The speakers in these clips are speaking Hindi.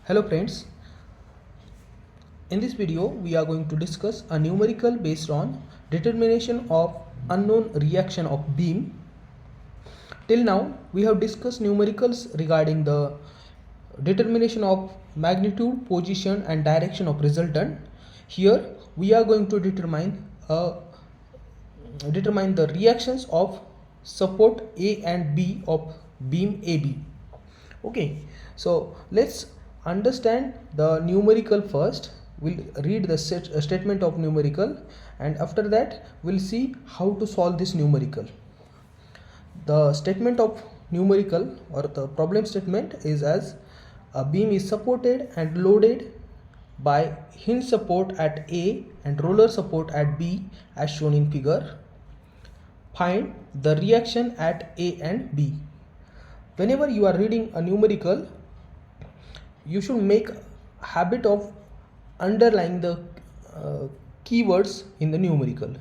Hello friends, in this video we are going to discuss a numerical based on determination of unknown reaction of beam. Till now we have discussed numericals regarding the determination of magnitude, position and direction of resultant. Here we are going to determine the reactions of support A and B of beam AB. Okay, so let's understand the numerical first. We'll read the statement of numerical, and after that we'll see how to solve this numerical. The statement of numerical or the problem statement is as a beam is supported and loaded by hinge support at A and roller support at B as shown in figure. Find the reaction at A and B. Whenever you are reading a numerical, you should make a habit of underlining the keywords in the numerical.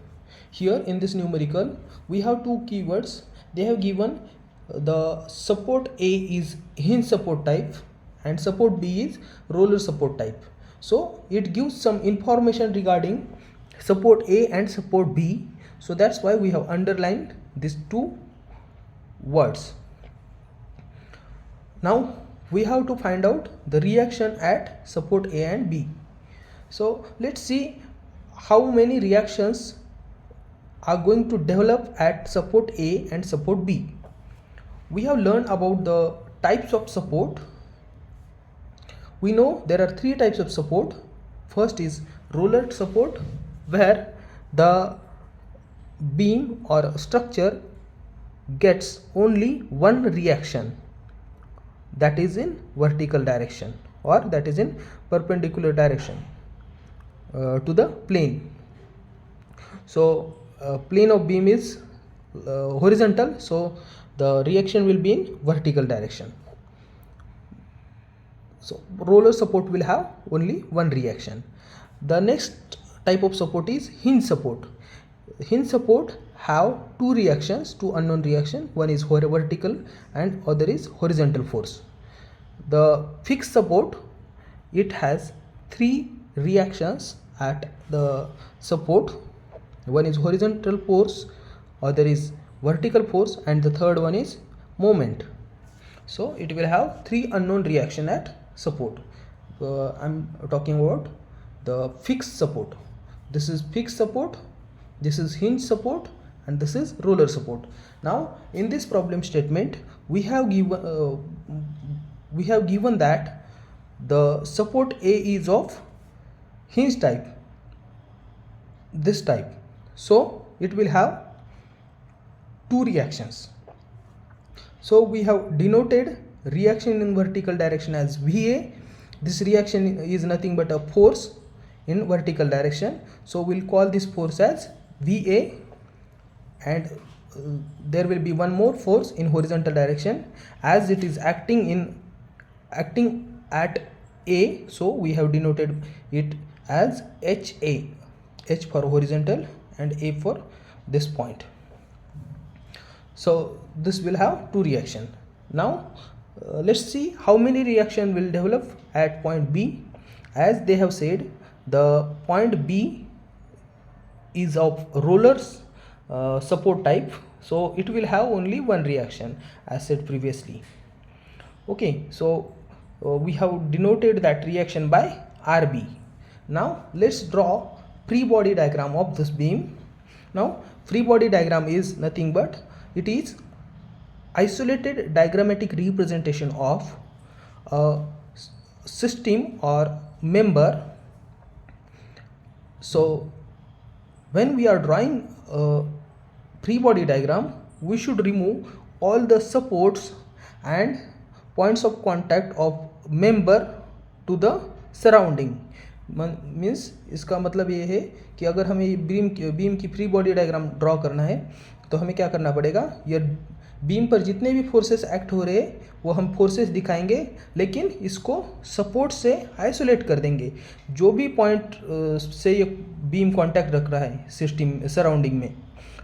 Here in this numerical we have two keywords. They have given the support A is hinge support type and support B is roller support type. So it gives some information regarding support A and support B. So that's why we have underlined these two words. Now we have to find out the reaction at support A and B. So let's see how many reactions are going to develop at support A and support B. We have learned about the types of support. We know there are three types of support. First is roller support, where the beam or structure gets only one reaction, that is in vertical direction or that is in perpendicular direction to the plane. So plane of beam is horizontal, so the reaction will be in vertical direction. So roller support will have only one reaction. The next type of support is hinge support. Hinge support have two reactions, two unknown reaction. One is vertical and other is horizontal force. The fixed support, it has three reactions at the support. One is horizontal force, other is vertical force, and the third one is moment. So it will have three unknown reaction at support. I'm talking about the fixed support. This is fixed support, this is hinge support, and this is roller support. Now in this problem statement we have given that the support A is of hinge type, this type, so it will have two reactions. So we have denoted reaction in vertical direction as VA. This reaction is nothing but a force in vertical direction, so we'll call this force as VA, and there will be one more force in horizontal direction as it is acting at A, so we have denoted it as HA, H for horizontal and A for this point. So this will have two reaction. Now let's see how many reaction will develop at point B. As they have said, the point B is of rollers support type, so it will have only one reaction as said previously. Okay, so we have denoted that reaction by RB. Now let's draw free body diagram of this beam. Now free body diagram is nothing but it is isolated diagrammatic representation of a system or member. So when we are drawing a free body diagram, we should remove all the supports and points of contact of member to the surrounding. Means इसका मतलब ये है कि अगर हमें बीम की फ्री बॉडी डायग्राम ड्रॉ करना है तो हमें क्या करना पड़ेगा, ये बीम पर जितने भी फोर्सेस एक्ट हो रहे हैं वो हम फोर्सेस दिखाएंगे, लेकिन इसको सपोर्ट से आइसोलेट कर देंगे. जो भी पॉइंट से ये बीम कांटेक्ट रख रहा है सिस्टम सराउंडिंग में,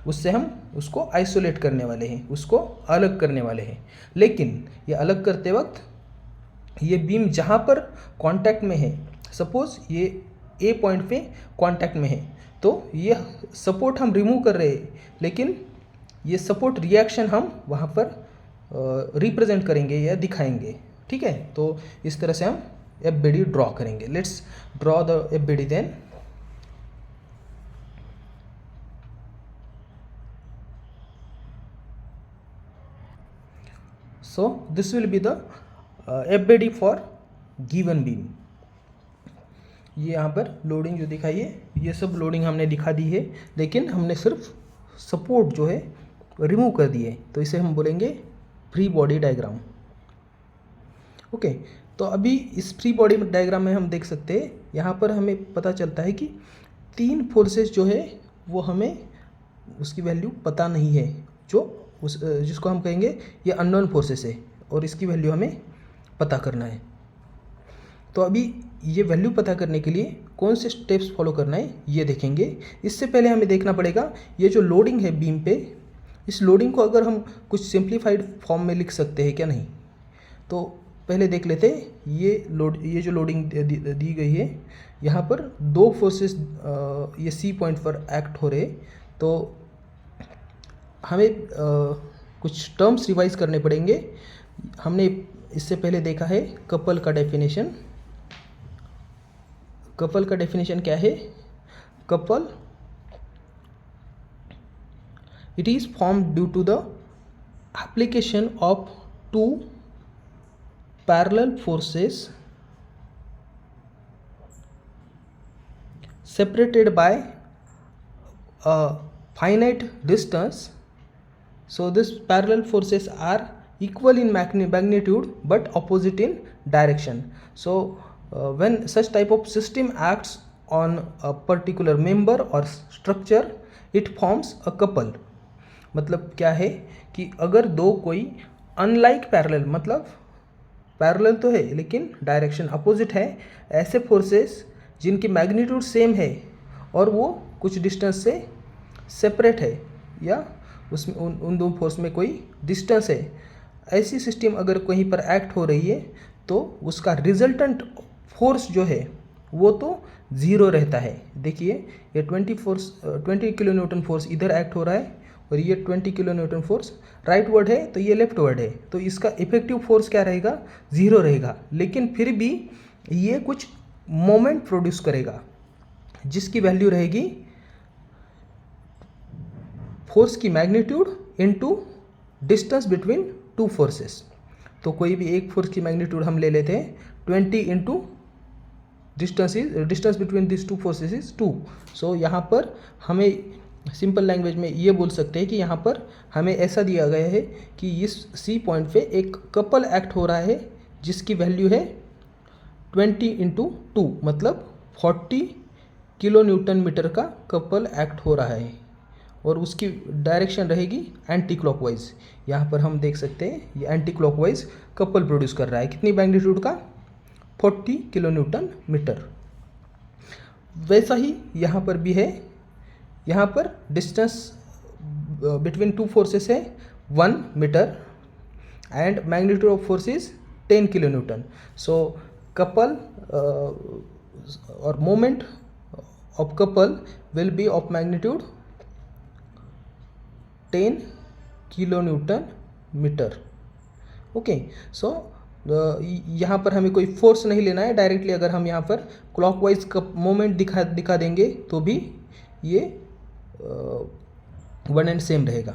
उससे हम उसको आइसोलेट करने वाले हैं, उसको अलग करने वाले हैं. लेकिन ये अलग करते वक्त ये बीम जहाँ पर कांटेक्ट में है, सपोज ये ए पॉइंट पे कांटेक्ट में है, तो ये सपोर्ट हम रिमूव कर रहे हैं, लेकिन ये सपोर्ट रिएक्शन हम वहाँ पर रिप्रेजेंट करेंगे या दिखाएंगे। ठीक है, तो इस तरह से हम FBD ड्रॉ करेंगे। Let's draw the FBD then. So this will be the FBD for given beam। ये यहाँ पर लोडिंग जो दिखाई है, ये सब लोडिंग हमने दिखा दी है, लेकिन हमने सिर्फ सपोर्ट जो है रिमूव कर दिए, तो इसे हम बोलेंगे फ्री बॉडी डायग्राम। ओके, तो अभी इस फ्री बॉडी डायग्राम में हम देख सकते हैं, यहाँ पर हमें पता चलता है कि 3 फोर्सेस जो है वो हमें उसकी वैल्यू पता नहीं है, जो जिसको हम कहेंगे ये अननोन फोर्सेस है, और इसकी वैल्यू हमें पता करना है। तो अभी ये वैल्यू पता करने के लिए कौन से स्टेप्स फॉलो करना है ये देखेंगे। इससे पहले हमें देखना पड़ेगा जो लोडिंग है बीम पे, इस लोडिंग को अगर हम कुछ सिंप्लीफाइड फॉर्म में लिख सकते हैं क्या नहीं। तो पहले देख लेते हैं ये जो लोडिंग दी गई है, यहाँ पर 2 फोर्सेस ये सी पॉइंट पर एक्ट हो रहे, तो हमें कुछ टर्म्स रिवाइज करने पड़ेंगे। हमने इससे पहले देखा है कपल का डेफिनेशन। कपल का डेफिनेशन क्या है? Couple it is form due to the application of 2 parallel forces separated by a finite distance. So this parallel forces are equal in magnitude but opposite in direction. So when such type of system acts on a particular member or structure, it forms a couple. मतलब क्या है कि अगर दो कोई अनलाइक पैरेलल, मतलब पैरेलल तो है लेकिन डायरेक्शन अपोजिट है, ऐसे फोर्सेस जिनकी मैग्नीट्यूड सेम है और वो कुछ डिस्टेंस से सेपरेट है, या उसमें उन दो फोर्स में कोई डिस्टेंस है, ऐसी सिस्टम अगर कहीं पर एक्ट हो रही है तो उसका रिजल्टेंट फोर्स जो है वो तो ज़ीरो रहता है। देखिए ये 20 किलो न्यूटन फोर्स इधर एक्ट हो रहा है और ये 20 kilo newton force right word है, तो ये लेफ्ट वर्ड है, तो इसका इफेक्टिव फोर्स क्या रहेगा? ज़ीरो रहेगा। लेकिन फिर भी ये कुछ मोमेंट प्रोड्यूस करेगा जिसकी वैल्यू रहेगी फोर्स की magnitude into distance between 2 forces. तो कोई भी एक फोर्स की मैग्नीट्यूड हम ले लेते हैं 20 into distance between this 2 forces is 2। सो यहाँ पर हमें सिंपल लैंग्वेज में ये बोल सकते हैं कि यहाँ पर हमें ऐसा दिया गया है कि इस सी पॉइंट पे एक कपल एक्ट हो रहा है जिसकी वैल्यू है 20 इंटू 2, मतलब 40 किलो न्यूटन मीटर का कपल एक्ट हो रहा है, और उसकी डायरेक्शन रहेगी एंटी क्लॉकवाइज। यहाँ पर हम देख सकते हैं ये एंटी क्लॉकवाइज कपल प्रोड्यूस कर रहा है, कितनी मैग्नीट्यूड का? 40 किलो न्यूटन मीटर। वैसा ही यहाँ पर भी है, यहाँ पर डिस्टेंस बिटवीन 2 फोर्सेस है 1 metre and magnitude of force is 10 kilo newton. So couple or moment of couple will be of magnitude 10 kilo newton metre. Okay, so यहाँ पर हमें कोई फोर्स नहीं लेना है, डायरेक्टली अगर हम यहाँ पर क्लॉकवाइज का मोमेंट दिखा देंगे तो भी ये वन एंड सेम रहेगा।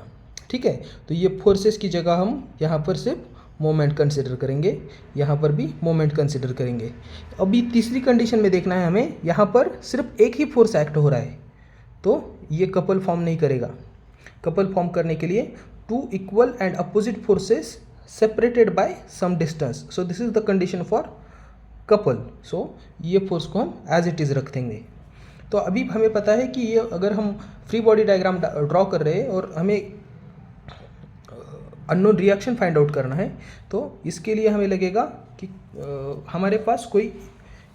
ठीक है, तो ये फोर्सेस की जगह हम यहाँ पर सिर्फ मोमेंट कंसिडर करेंगे, यहाँ पर भी मोमेंट कंसिडर करेंगे। अभी तीसरी कंडीशन में देखना है हमें, यहाँ पर सिर्फ एक ही फोर्स एक्ट हो रहा है तो ये कपल फॉर्म नहीं करेगा। कपल फॉर्म करने के लिए 2 equal and opposite forces separated by some distance, so this is the condition for couple. So ये फोर्स को हम एज इट इज़ रख देंगे। तो अभी हमें पता है कि ये अगर हम फ्री बॉडी डायग्राम ड्रॉ कर रहे हैं और हमें अननोन रिएक्शन फाइंड आउट करना है, तो इसके लिए हमें लगेगा कि हमारे पास कोई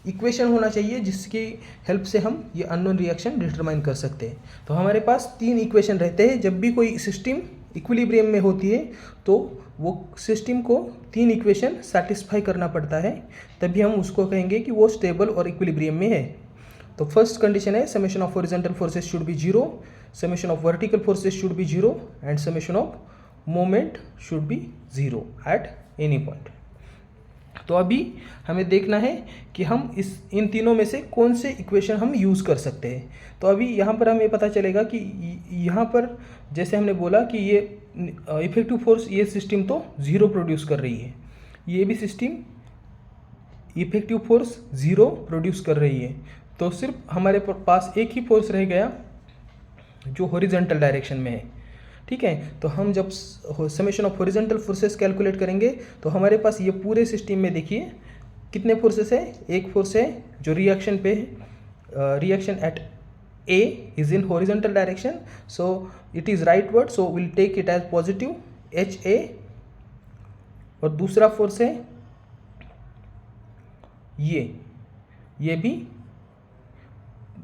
इक्वेशन होना चाहिए जिसकी हेल्प से हम ये अननोन रिएक्शन डिटरमाइन कर सकते हैं। तो हमारे पास 3 इक्वेशन रहते हैं जब भी कोई सिस्टम इक्विलिब्रियम में होती है तो वो सिस्टम को 3 इक्वेशन सेटिस्फाई करना पड़ता है, तभी हम उसको कहेंगे कि वो स्टेबल और इक्विलिब्रियम में है। तो फर्स्ट कंडीशन है summation of horizontal forces should be 0, summation of vertical forces should be 0 and summation of moment should be 0 at any point. तो अभी हमें देखना है कि हम इन तीनों में से कौन से इक्वेशन हम यूज़ कर सकते हैं। तो अभी यहाँ पर हमें पता चलेगा कि यहाँ पर जैसे हमने बोला कि ये इफेक्टिव फोर्स, ये सिस्टम तो 0 प्रोड्यूस कर रही है, ये भी सिस्टम इफेक्टिव फोर्स 0 प्रोड्यूस कर रही है। तो सिर्फ हमारे पास एक ही फोर्स रह गया जो हॉरिजॉन्टल डायरेक्शन में है। ठीक है, तो हम जब summation of horizontal forces calculate करेंगे तो हमारे पास ये पूरे सिस्टम में देखिए कितने फोर्सेस है। एक फोर्स है जो रिएक्शन पे है, reaction at A is in horizontal direction, so it is rightward, so will take it as positive H A. और दूसरा फोर्स है ये भी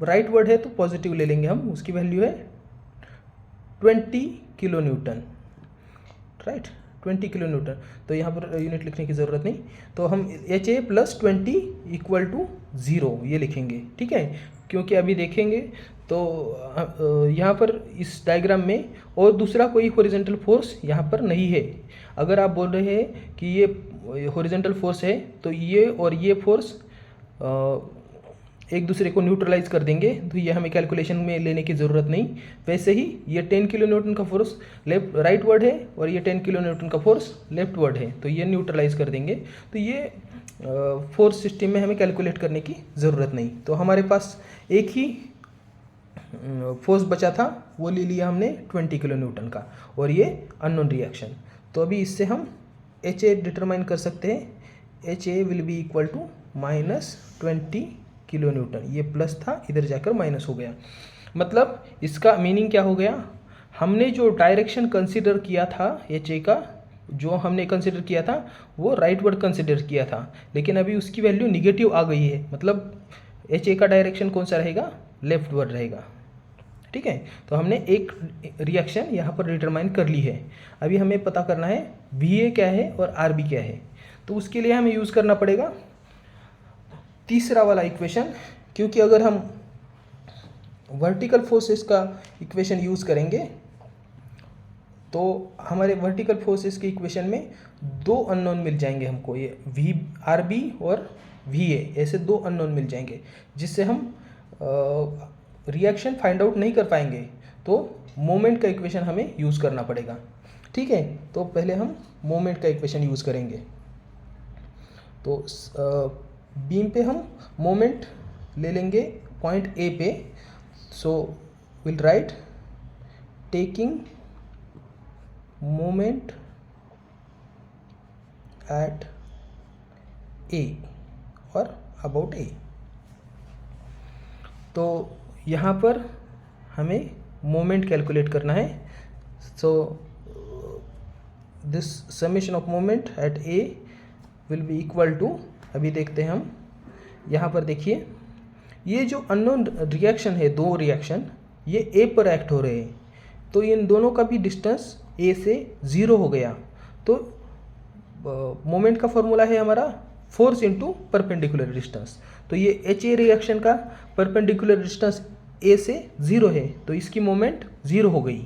राइटवर्ड है तो पॉजिटिव ले लेंगे हम, उसकी वैल्यू है 20 kilo Newton, right, 20 kilo Newton. तो यहाँ पर यूनिट लिखने की ज़रूरत नहीं, तो हम H A plus 20 equal to 0 ये लिखेंगे। ठीक है, क्योंकि अभी देखेंगे तो यहाँ पर इस डायग्राम में और दूसरा कोई हॉरिजॉन्टल फोर्स यहाँ पर नहीं है। अगर आप बोल रहे हैं कि ये हॉरिजॉन्टल फोर्स है तो ये और ये फोर्स एक दूसरे को न्यूट्रलाइज कर देंगे, तो ये हमें कैलकुलेशन में लेने की ज़रूरत नहीं। वैसे ही ये 10 किलो न्यूटन का फोर्स राइट वर्ड है और ये 10 किलो न्यूटन का फोर्स लेफ्ट वर्ड है, तो ये न्यूट्रलाइज कर देंगे। तो ये फोर्स सिस्टम में हमें कैलकुलेट करने की ज़रूरत नहीं। तो हमारे पास एक ही फोर्स बचा था, वो ले लिया हमने 20 किलो न्यूटन का, और ये अननोन रिएक्शन। तो अभी इससे हम एच ए डिटरमाइन कर सकते हैं। H A will be equal to -20 kilo newton. ये प्लस था, इधर जाकर माइनस हो गया। मतलब इसका मीनिंग क्या हो गया, हमने जो डायरेक्शन कंसिडर किया था एच ए का, जो हमने कंसिडर किया था वो राइटवर्ड कंसिडर किया था, लेकिन अभी उसकी वैल्यू निगेटिव आ गई है। मतलब एच ए का डायरेक्शन कौन सा रहेगा, लेफ्टवर्ड रहेगा। ठीक है, तो हमने एक रिएक्शन यहाँ पर डिटरमाइन कर ली है। अभी हमें पता करना है वी ए क्या है और आर बी क्या है। तो उसके लिए हमें यूज़ करना पड़ेगा तीसरा वाला इक्वेशन, क्योंकि अगर हम वर्टिकल फोर्सेस का इक्वेशन यूज़ करेंगे तो हमारे वर्टिकल फोर्सेस के इक्वेशन में 2 अननोन मिल जाएंगे हमको, ये वी आर बी और वी ए, ऐसे 2 अननोन मिल जाएंगे, जिससे हम रिएक्शन फाइंड आउट नहीं कर पाएंगे। तो मोमेंट का इक्वेशन हमें यूज़ करना पड़ेगा। ठीक है, तो पहले हम मोमेंट का इक्वेशन यूज़ करेंगे। तो बीम पे हम मोमेंट ले लेंगे पॉइंट ए पे, so will write taking moment at A और अबाउट ए। तो यहाँ पर हमें मोमेंट कैलकुलेट करना है। So this summation of moment at A will be equal to, अभी देखते हैं हम, यहाँ पर देखिए ये जो अननोन रिएक्शन है, 2 रिएक्शन ये ए पर एक्ट हो रहे हैं, तो इन दोनों का भी डिस्टेंस ए से 0 हो गया। तो मोमेंट का फॉर्मूला है हमारा फोर्स इंटू परपेंडिकुलर डिस्टेंस। तो ये एच ए रिएक्शन का परपेंडिकुलर डिस्टेंस ए से 0 है, तो इसकी मोमेंट 0 हो गई।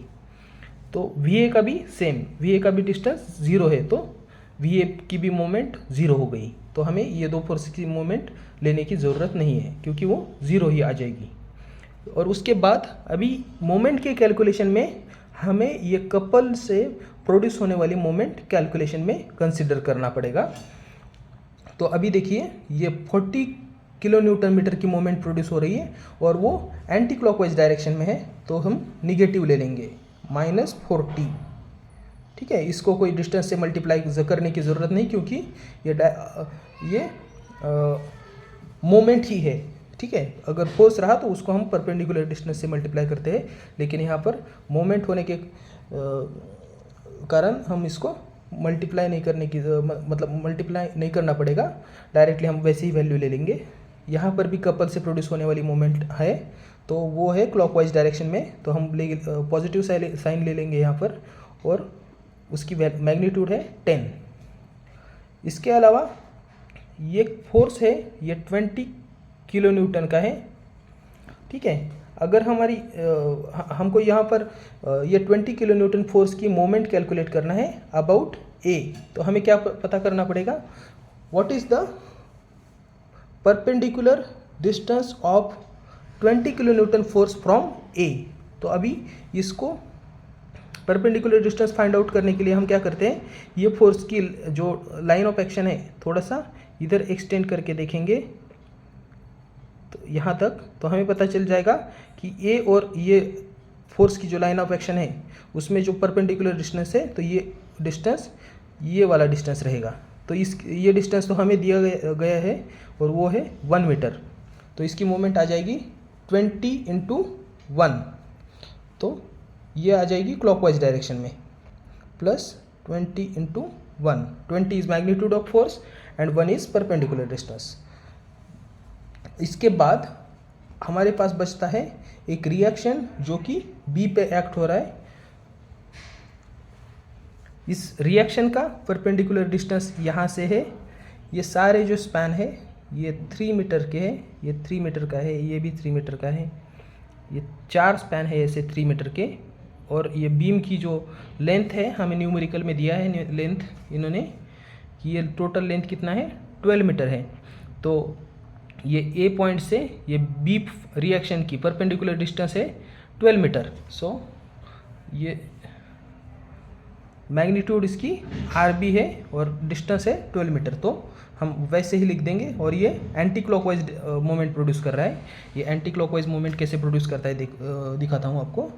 तो वी ए का भी सेम, वी ए का भी डिस्टेंस 0 है, तो वी ए की भी मोमेंट 0 हो गई। तो हमें ये 2 फोर्स की मोमेंट लेने की ज़रूरत नहीं है, क्योंकि वो 0 ही आ जाएगी। और उसके बाद अभी मोमेंट के कैलकुलेशन में हमें ये कपल से प्रोड्यूस होने वाली मोमेंट कैलकुलेशन में कंसिडर करना पड़ेगा। तो अभी देखिए ये 40 किलो न्यूटन मीटर की मोमेंट प्रोड्यूस हो रही है और वो एंटी क्लॉकवाइज डायरेक्शन में है, तो हम निगेटिव ले लेंगे -40। ठीक है, इसको कोई डिस्टेंस से मल्टीप्लाई करने की ज़रूरत नहीं, क्योंकि ये मोमेंट ही है। ठीक है, अगर फोर्स रहा तो उसको हम परपेंडिकुलर डिस्टेंस से मल्टीप्लाई करते हैं, लेकिन यहाँ पर मोमेंट होने के कारण हम इसको मल्टीप्लाई नहीं करने की, मतलब मल्टीप्लाई नहीं करना पड़ेगा, डायरेक्टली हम वैसे ही वैल्यू ले लेंगे। यहाँ पर भी कपल से प्रोड्यूस होने वाली मोमेंट है, तो वो है क्लॉकवाइज डायरेक्शन में, तो हम पॉजिटिव साइन ले लेंगे यहाँ पर। और उसकी मैग्नीट्यूड है 10। इसके अलावा ये फोर्स है, ये 20 किलो न्यूटन का है, ठीक है। अगर हमको यहाँ पर ये 20 किलो न्यूटन फोर्स की मोमेंट कैलकुलेट करना है अबाउट ए, तो हमें क्या पता करना पड़ेगा, what is the perpendicular distance of 20 kilo newton force from A. तो अभी इसको परपेंडिकुलर डिस्टेंस फाइंड आउट करने के लिए हम क्या करते हैं, ये फोर्स की जो लाइन ऑफ एक्शन है थोड़ा सा इधर एक्सटेंड करके देखेंगे तो यहाँ तक, तो हमें पता चल जाएगा कि ए और ये फोर्स की जो लाइन ऑफ एक्शन है उसमें जो परपेंडिकुलर डिस्टेंस है, तो ये डिस्टेंस ये वाला डिस्टेंस रहेगा। तो ये डिस्टेंस तो हमें दिया गया है और वो है 1 मीटर। तो इसकी मोमेंट आ जाएगी 20 × 1, तो ये आ जाएगी क्लॉकवाइज डायरेक्शन में, plus 20 × 1। 20 is magnitude of force and 1 is perpendicular distance. इसके बाद हमारे पास बचता है एक रिएक्शन जो कि बी पे एक्ट हो रहा है। इस रिएक्शन का परपेंडिकुलर डिस्टेंस यहाँ से है, ये सारे जो स्पैन है ये 3 मीटर के हैं, ये 3 मीटर का है, ये भी 3 मीटर का है, ये 4 स्पैन है ऐसे 3 मीटर के। और ये बीम की जो लेंथ है हमें न्यूमेरिकल में दिया है लेंथ इन्होंने कि ये टोटल लेंथ कितना है 12 मीटर है। तो ये ए पॉइंट से ये बी रिएक्शन की परपेंडिकुलर डिस्टेंस है 12 मीटर। सो ये मैग्नीट्यूड इसकी आर बी है और डिस्टेंस है 12 मीटर, तो हम वैसे ही लिख देंगे। और ये एंटी क्लॉकवाइज मोमेंट प्रोड्यूस कर रहा है। ये एंटी क्लॉकवाइज मोमेंट कैसे प्रोड्यूस करता है दिखाता हूँ आपको।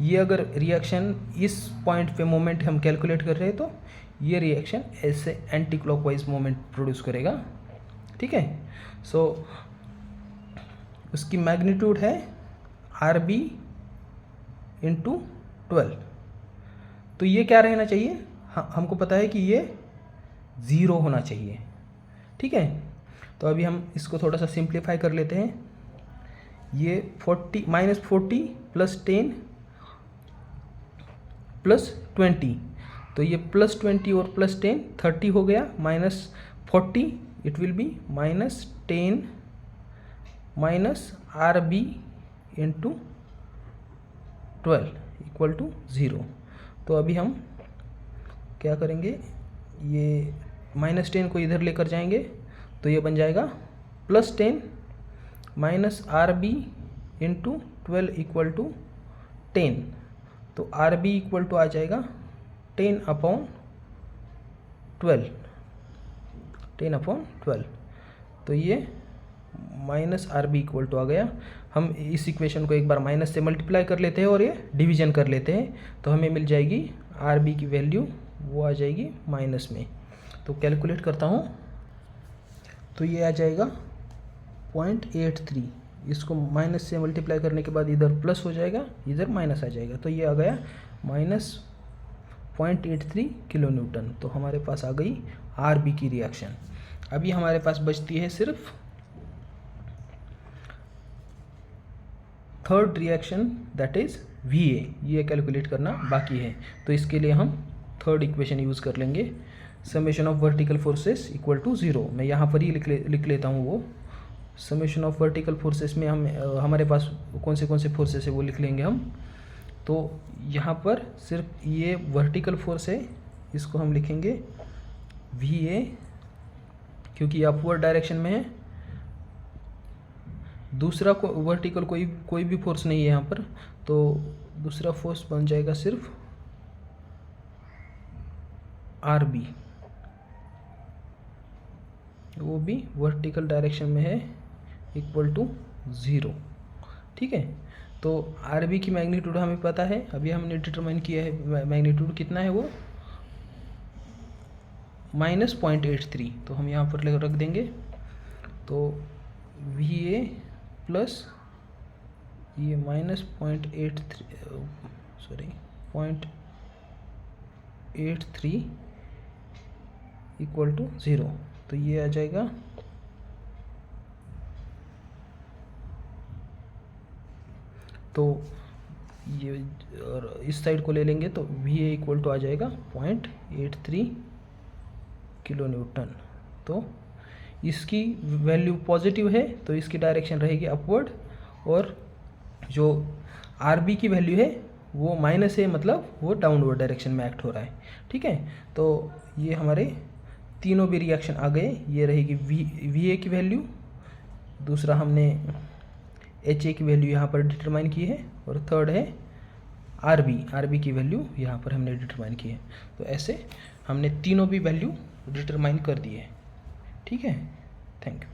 ये अगर रिएक्शन इस पॉइंट पे मोमेंट हम कैलकुलेट कर रहे हैं तो ये रिएक्शन ऐसे एंटी क्लॉकवाइज मोमेंट प्रोड्यूस करेगा, ठीक है। सो उसकी मैग्नीट्यूड है आर बी × 12। तो ये क्या रहना चाहिए, हमको पता है कि ये 0 होना चाहिए, ठीक है। तो अभी हम इसको थोड़ा सा सिंप्लीफाई कर लेते हैं। ये -40 + 10 + 20, तो ये +20 और +10 30 हो गया, -40 it will be -10 R B × 12 = 0। तो अभी हम क्या करेंगे, ये -10 को इधर लेकर जाएंगे तो ये बन जाएगा +10 आर बी × 12 = 10। तो आर बी इक्वल टू आ जाएगा 10/12। तो ये -आर बी इक्वल टू आ गया। हम इस इक्वेशन को एक बार माइनस से मल्टीप्लाई कर लेते हैं और ये डिवीजन कर लेते हैं, तो हमें मिल जाएगी आर बी की वैल्यू, वो आ जाएगी माइनस में। तो कैलकुलेट करता हूँ, तो ये आ जाएगा 0.83। इसको माइनस से मल्टीप्लाई करने के बाद इधर प्लस हो जाएगा, इधर माइनस आ जाएगा, तो ये आ गया -0.83 किलो न्यूटन। तो हमारे पास आ गई आर बी की रिएक्शन। अभी हमारे पास बचती है सिर्फ third reaction, that is V A. ये कैलकुलेट करना बाकी है, तो इसके लिए हम थर्ड इक्वेशन यूज़ कर लेंगे, summation of vertical forces equal to 0। मैं यहाँ पर ही लिख लेता हूँ वो समेशन ऑफ वर्टिकल फोर्सेस में हम हमारे पास कौन से फोर्सेस है वो लिख लेंगे हम। तो यहाँ पर सिर्फ ये वर्टिकल फोर्स है, इसको हम लिखेंगे वी ए, क्योंकि अपवर्ड डायरेक्शन में है। दूसरा वर्टिकल कोई भी फोर्स नहीं है यहाँ पर, तो दूसरा फोर्स बन जाएगा सिर्फ आर बी, वो भी वर्टिकल डायरेक्शन में है, इक्वल टू 0, ठीक है। तो आर बी की मैग्नीट्यूड हमें पता है, अभी हमने डिटरमाइन किया है मैग्नीट्यूड कितना है, वो -0.83। तो हम यहाँ पर रख देंगे, तो वी ए प्लस ये -0.83 इक्वल टू 0। तो ये आ जाएगा तो ये और इस साइड को ले लेंगे तो वी ए इक्वल टू आ जाएगा 0.83 किलो न्यूटन। तो इसकी वैल्यू पॉजिटिव है तो इसकी डायरेक्शन रहेगी अपवर्ड, और जो आर बी की वैल्यू है वो माइनस है, मतलब वो डाउनवर्ड डायरेक्शन में एक्ट हो रहा है। ठीक है, तो ये हमारे तीनों भी रिएक्शन आ गए। ये रहेगी वी ए की वैल्यू, दूसरा हमने एच ए की वैल्यू यहाँ पर डिटरमाइन की है, और थर्ड है आर बी की वैल्यू यहाँ पर हमने डिटरमाइन की है। तो ऐसे हमने तीनों भी वैल्यू डिटरमाइन कर दी है। ठीक है, थैंक यू।